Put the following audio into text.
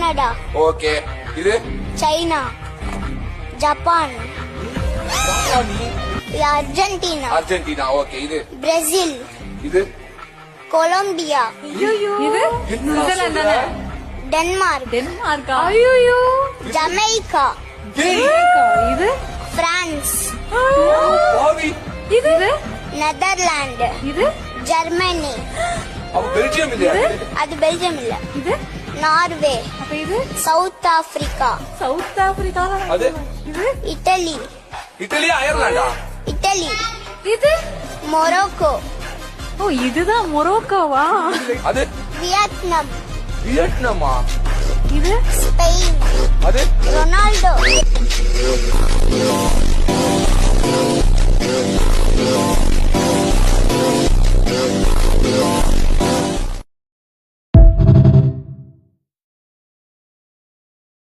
Canada. Okay. இது China. Japan. Argentina. Argentina. Okay. இது Brazil. இது கொலம்பியா. இது சுவிட்சர்லாந்து தானே? டென்மார்க். டென்மார்க்கா? ஐயோ. ஜமைக்கா. இது பிரான்ஸ். பாவி. இது நெதர்லாந்து. இது ஜெர்மனி. அப்ப பெல்ஜியம் இல்லையா? அது பெல்ஜியம் இல்ல. இது நார்வே. அப்ப இது சவுத் ஆப்பிரிக்கா. South Africa. அது இது இட்டலி. இட்டலி அயர்லாண்டா? இட்டலி. இது மொரோக்கோ. ஓ இதுதான் மொரோக்கோவா? அது வியட்நாம். வியட்நாமா? இது ஸ்பெயின். அது ரொனால்டோ.